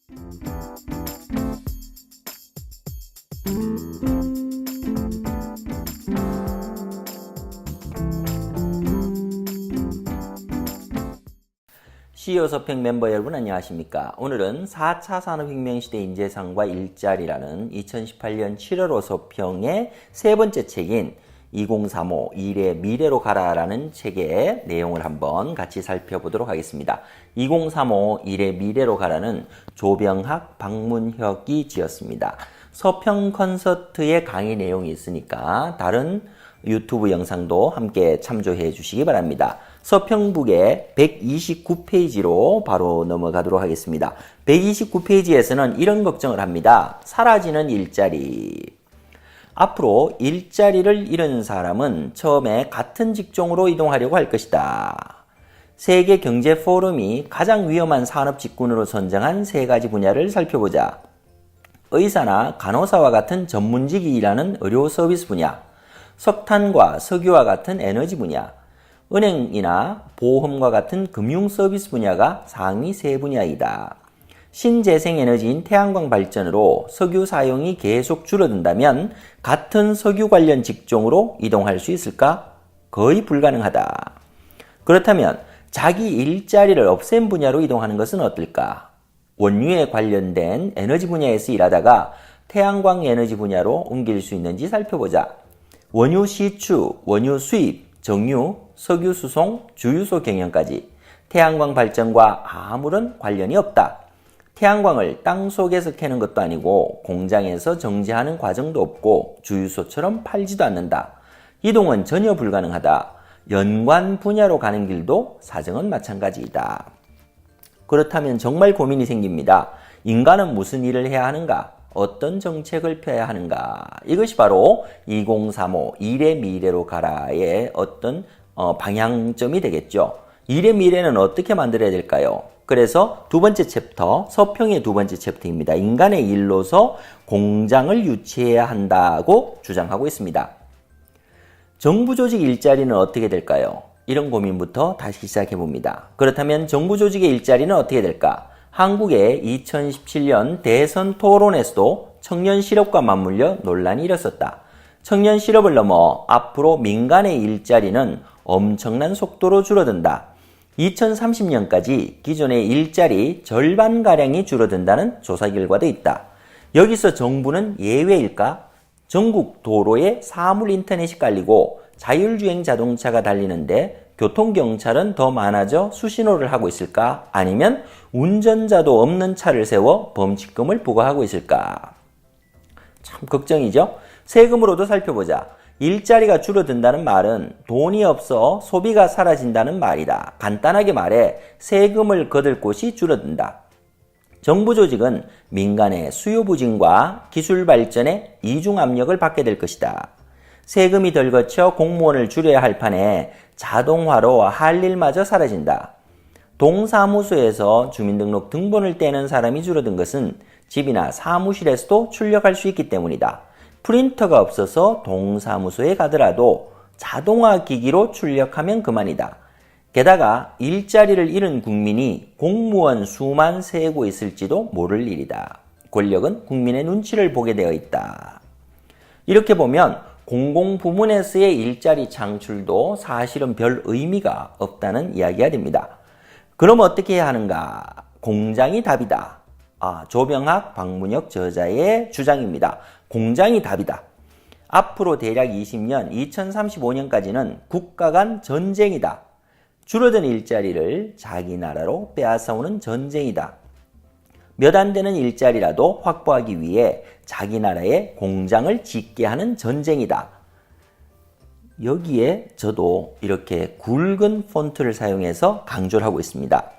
CEO 서평 멤버 여러분 안녕하십니까? 오늘은 4차 산업혁명시대 인재상과 일자리라는 2018년 7월 서평의 세 번째 책인 2035 일의 미래로 가라라는 책의 내용을 한번 같이 살펴보도록 하겠습니다. 2035 일의 미래로 가라는 조병학, 박문혁이 지었습니다. 서평 콘서트의 강의 내용이 있으니까 다른 유튜브 영상도 함께 참조해 주시기 바랍니다. 서평북의 129페이지로 바로 넘어가도록 하겠습니다. 129페이지에서는 이런 걱정을 합니다. 사라지는 일자리. 앞으로 일자리를 잃은 사람은 처음에 같은 직종으로 이동하려고 할 것이다. 세계경제포럼이 가장 위험한 산업 직군으로 선정한 세 가지 분야를 살펴보자. 의사나 간호사와 같은 전문직이 일하는 의료 서비스 분야, 석탄과 석유와 같은 에너지 분야, 은행이나 보험과 같은 금융 서비스 분야가 상위 세 분야이다. 신재생에너지인 태양광 발전으로 석유 사용이 계속 줄어든다면 같은 석유 관련 직종으로 이동할 수 있을까? 거의 불가능하다. 그렇다면 자기 일자리를 없앤 분야로 이동하는 것은 어떨까? 원유에 관련된 에너지 분야에서 일하다가 태양광 에너지 분야로 옮길 수 있는지 살펴보자. 원유 시추, 원유 수입, 정유, 석유 수송, 주유소 경영까지 태양광 발전과 아무런 관련이 없다. 태양광을 땅속에서 캐는 것도 아니고 공장에서 정제하는 과정도 없고 주유소처럼 팔지도 않는다. 이동은 전혀 불가능하다. 연관 분야로 가는 길도 사정은 마찬가지이다. 그렇다면 정말 고민이 생깁니다. 인간은 무슨 일을 해야 하는가? 어떤 정책을 펴야 하는가? 이것이 바로 2035 일의 미래로 가라의 어떤 방향점이 되겠죠. 일의 미래는 어떻게 만들어야 될까요? 그래서 두 번째 챕터, 서평의 두 번째 챕터입니다. 인간의 일로서 공장을 유치해야 한다고 주장하고 있습니다. 정부 조직 일자리는 어떻게 될까요? 이런 고민부터 다시 시작해 봅니다. 그렇다면 정부 조직의 일자리는 어떻게 될까? 한국의 2017년 대선 토론에서도 청년 실업과 맞물려 논란이 일었었다. 청년 실업을 넘어 앞으로 민간의 일자리는 엄청난 속도로 줄어든다. 2030년까지 기존의 일자리 절반가량이 줄어든다는 조사 결과도 있다. 여기서 정부는 예외일까? 전국 도로에 사물 인터넷이 깔리고 자율주행 자동차가 달리는데 교통경찰은 더 많아져 수신호를 하고 있을까? 아니면 운전자도 없는 차를 세워 범칙금을 부과하고 있을까? 참 걱정이죠? 세금으로도 살펴보자. 일자리가 줄어든다는 말은 돈이 없어 소비가 사라진다는 말이다. 간단하게 말해 세금을 거둘 곳이 줄어든다. 정부 조직은 민간의 수요 부진과 기술 발전에 이중 압력을 받게 될 것이다. 세금이 덜 거쳐 공무원을 줄여야 할 판에 자동화로 할 일마저 사라진다. 동사무소에서 주민등록 등본을 떼는 사람이 줄어든 것은 집이나 사무실에서도 출력할 수 있기 때문이다. 프린터가 없어서 동사무소에 가더라도 자동화 기기로 출력하면 그만이다. 게다가 일자리를 잃은 국민이 공무원 수만 세고 있을지도 모를 일이다. 권력은 국민의 눈치를 보게 되어 있다. 이렇게 보면 공공부문에서의 일자리 창출도 사실은 별 의미가 없다는 이야기가 됩니다. 그럼 어떻게 해야 하는가? 공장이 답이다. 조병학, 박문혁 저자의 주장입니다. 공장이 답이다. 앞으로 대략 20년, 2035년까지는 국가 간 전쟁이다. 줄어든 일자리를 자기 나라로 빼앗아오는 전쟁이다. 몇 안 되는 일자리라도 확보하기 위해 자기 나라에 공장을 짓게 하는 전쟁이다. 여기에 저도 이렇게 굵은 폰트를 사용해서 강조를 하고 있습니다.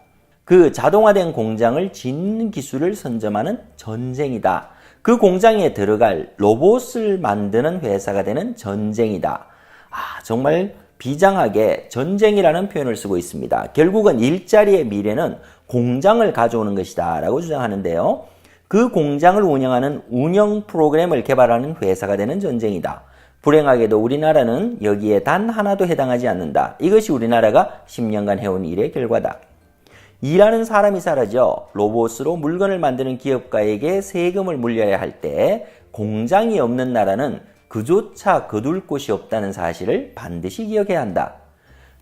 그 자동화된 공장을 짓는 기술을 선점하는 전쟁이다. 그 공장에 들어갈 로봇을 만드는 회사가 되는 전쟁이다. 정말 비장하게 전쟁이라는 표현을 쓰고 있습니다. 결국은 일자리의 미래는 공장을 가져오는 것이다 라고 주장하는데요. 그 공장을 운영하는 운영 프로그램을 개발하는 회사가 되는 전쟁이다. 불행하게도 우리나라는 여기에 단 하나도 해당하지 않는다. 이것이 우리나라가 10년간 해온 일의 결과다. 일하는 사람이 사라져 로봇으로 물건을 만드는 기업가에게 세금을 물려야 할 때 공장이 없는 나라는 그조차 거둘 곳이 없다는 사실을 반드시 기억해야 한다.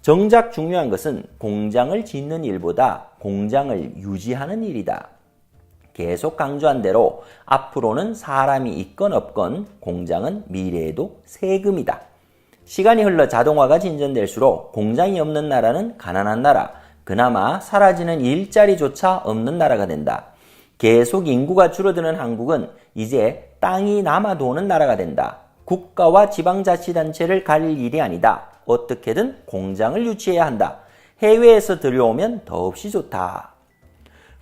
정작 중요한 것은 공장을 짓는 일보다 공장을 유지하는 일이다. 계속 강조한 대로 앞으로는 사람이 있건 없건 공장은 미래에도 세금이다. 시간이 흘러 자동화가 진전될수록 공장이 없는 나라는 가난한 나라, 그나마 사라지는 일자리조차 없는 나라가 된다. 계속 인구가 줄어드는 한국은 이제 땅이 남아 도는 나라가 된다. 국가와 지방자치단체를 가릴 일이 아니다. 어떻게든 공장을 유치해야 한다. 해외에서 들여오면 더없이 좋다.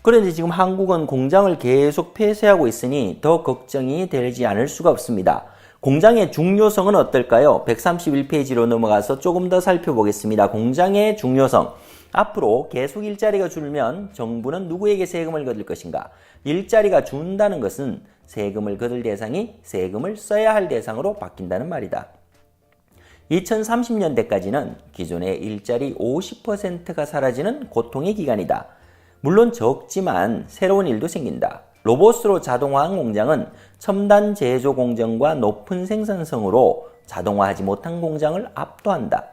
그런데 지금 한국은 공장을 계속 폐쇄하고 있으니 더 걱정이 되지 않을 수가 없습니다. 공장의 중요성은 어떨까요? 131페이지로 넘어가서 조금 더 살펴보겠습니다. 공장의 중요성. 앞으로 계속 일자리가 줄면 정부는 누구에게 세금을 거둘 것인가? 일자리가 준다는 것은 세금을 거둘 대상이 세금을 써야 할 대상으로 바뀐다는 말이다. 2030년대까지는 기존의 일자리 50%가 사라지는 고통의 기간이다. 물론 적지만 새로운 일도 생긴다. 로봇으로 자동화한 공장은 첨단 제조 공정과 높은 생산성으로 자동화하지 못한 공장을 압도한다.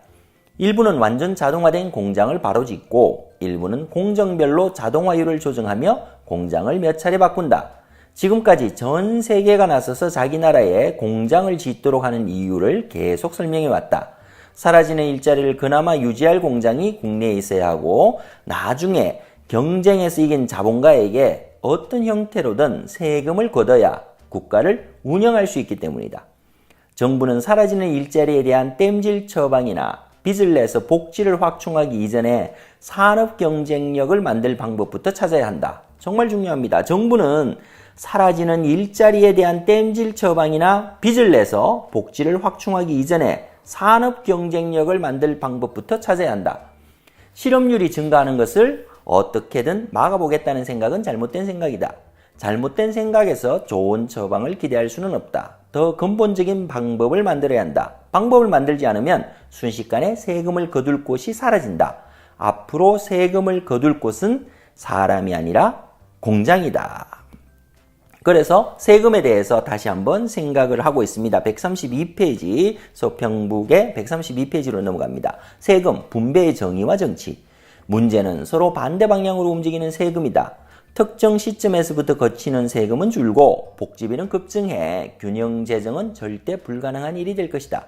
일부는 완전 자동화된 공장을 바로 짓고 일부는 공정별로 자동화율을 조정하며 공장을 몇 차례 바꾼다. 지금까지 전 세계가 나서서 자기 나라에 공장을 짓도록 하는 이유를 계속 설명해 왔다. 사라지는 일자리를 그나마 유지할 공장이 국내에 있어야 하고 나중에 경쟁에서 이긴 자본가에게 어떤 형태로든 세금을 걷어야 국가를 운영할 수 있기 때문이다. 정부는 사라지는 일자리에 대한 땜질 처방이나 빚을 내서 복지를 확충하기 이전에 산업 경쟁력을 만들 방법부터 찾아야 한다. 정말 중요합니다. 정부는 사라지는 일자리에 대한 땜질 처방이나 빚을 내서 복지를 확충하기 이전에 산업 경쟁력을 만들 방법부터 찾아야 한다. 실업률이 증가하는 것을 어떻게든 막아보겠다는 생각은 잘못된 생각이다. 잘못된 생각에서 좋은 처방을 기대할 수는 없다. 더 근본적인 방법을 만들어야 한다. 방법을 만들지 않으면 순식간에 세금을 거둘 곳이 사라진다. 앞으로 세금을 거둘 곳은 사람이 아니라 공장이다. 그래서 세금에 대해서 다시 한번 생각을 하고 있습니다. 132페이지, 서평북의 132페이지로 넘어갑니다. 세금, 분배의 정의와 정치. 문제는 서로 반대 방향으로 움직이는 세금이다. 특정 시점에서부터 거치는 세금은 줄고 복지비는 급증해 균형 재정은 절대 불가능한 일이 될 것이다.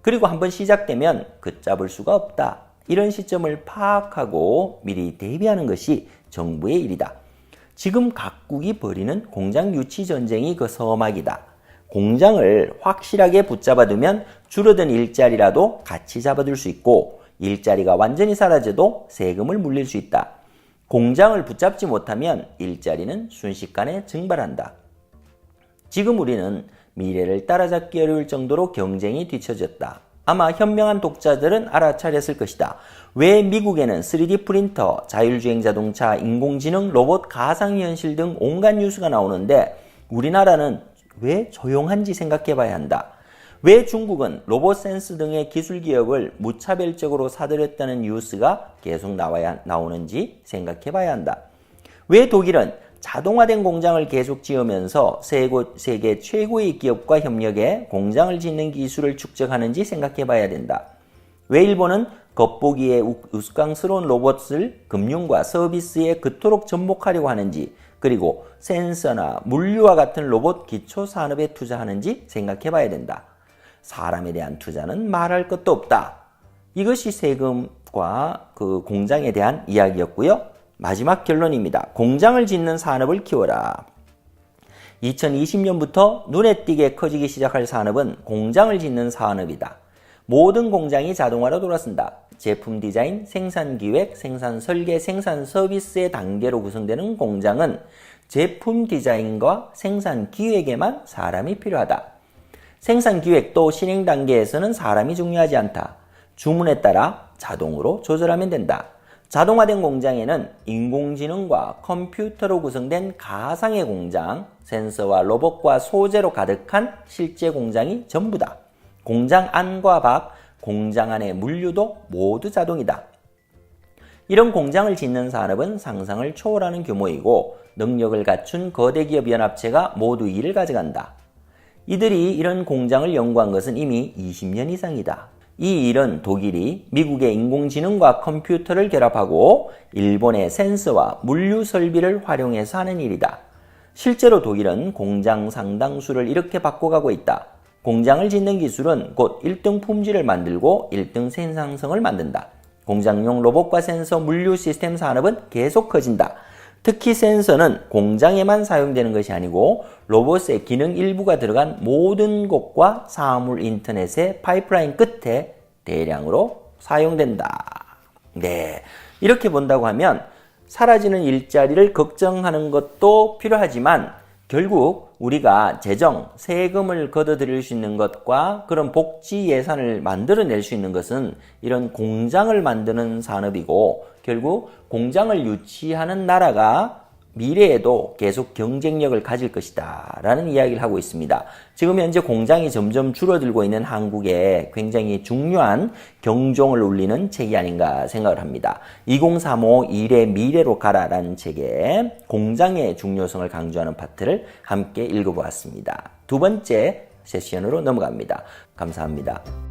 그리고 한번 시작되면 걷잡을 수가 없다. 이런 시점을 파악하고 미리 대비하는 것이 정부의 일이다. 지금 각국이 벌이는 공장 유치 전쟁이 그 서막이다. 공장을 확실하게 붙잡아두면 줄어든 일자리라도 같이 잡아둘 수 있고 일자리가 완전히 사라져도 세금을 물릴 수 있다. 공장을 붙잡지 못하면 일자리는 순식간에 증발한다. 지금 우리는 미래를 따라잡기 어려울 정도로 경쟁이 뒤처졌다. 아마 현명한 독자들은 알아차렸을 것이다. 왜 미국에는 3D 프린터, 자율주행 자동차, 인공지능, 로봇, 가상현실 등 온갖 뉴스가 나오는데 우리나라는 왜 조용한지 생각해 봐야 한다. 왜 중국은 로봇 센스 등의 기술 기업을 무차별적으로 사들였다는 뉴스가 계속 나오는지 생각해 봐야 한다. 왜 독일은 자동화된 공장을 계속 지으면서 세계 최고의 기업과 협력해 공장을 짓는 기술을 축적하는지 생각해 봐야 된다. 왜 일본은 겉보기에 우스꽝스러운 로봇을 금융과 서비스에 그토록 접목하려고 하는지, 그리고 센서나 물류와 같은 로봇 기초 산업에 투자하는지 생각해 봐야 된다. 사람에 대한 투자는 말할 것도 없다. 이것이 세금과 그 공장에 대한 이야기였고요. 마지막 결론입니다. 공장을 짓는 산업을 키워라. 2020년부터 눈에 띄게 커지기 시작할 산업은 공장을 짓는 산업이다. 모든 공장이 자동화로 돌아선다. 제품 디자인, 생산 기획, 생산 설계, 생산 서비스의 단계로 구성되는 공장은 제품 디자인과 생산 기획에만 사람이 필요하다. 생산 기획도 실행 단계에서는 사람이 중요하지 않다. 주문에 따라 자동으로 조절하면 된다. 자동화된 공장에는 인공지능과 컴퓨터로 구성된 가상의 공장, 센서와 로봇과 소재로 가득한 실제 공장이 전부다. 공장 안과 밖, 공장 안의 물류도 모두 자동이다. 이런 공장을 짓는 산업은 상상을 초월하는 규모이고 능력을 갖춘 거대 기업 연합체가 모두 이를 가져간다. 이들이 이런 공장을 연구한 것은 이미 20년 이상이다. 이 일은 독일이 미국의 인공지능과 컴퓨터를 결합하고 일본의 센서와 물류 설비를 활용해서 하는 일이다. 실제로 독일은 공장 상당수를 이렇게 바꿔가고 있다. 공장을 짓는 기술은 곧 1등 품질을 만들고 1등 생산성을 만든다. 공장용 로봇과 센서 물류 시스템 산업은 계속 커진다. 특히 센서는 공장에만 사용되는 것이 아니고 로봇의 기능 일부가 들어간 모든 곳과 사물 인터넷의 파이프라인 끝에 대량으로 사용된다. 네, 이렇게 본다고 하면 사라지는 일자리를 걱정하는 것도 필요하지만 결국 우리가 재정, 세금을 걷어들일 수 있는 것과 그런 복지 예산을 만들어낼 수 있는 것은 이런 공장을 만드는 산업이고 결국 공장을 유치하는 나라가 미래에도 계속 경쟁력을 가질 것이다 라는 이야기를 하고 있습니다. 지금 현재 공장이 점점 줄어들고 있는 한국에 굉장히 중요한 경종을 울리는 책이 아닌가 생각을 합니다. 2035 일의 미래로 가라 라는 책에 공장의 중요성을 강조하는 파트를 함께 읽어보았습니다. 두 번째 세션으로 넘어갑니다. 감사합니다.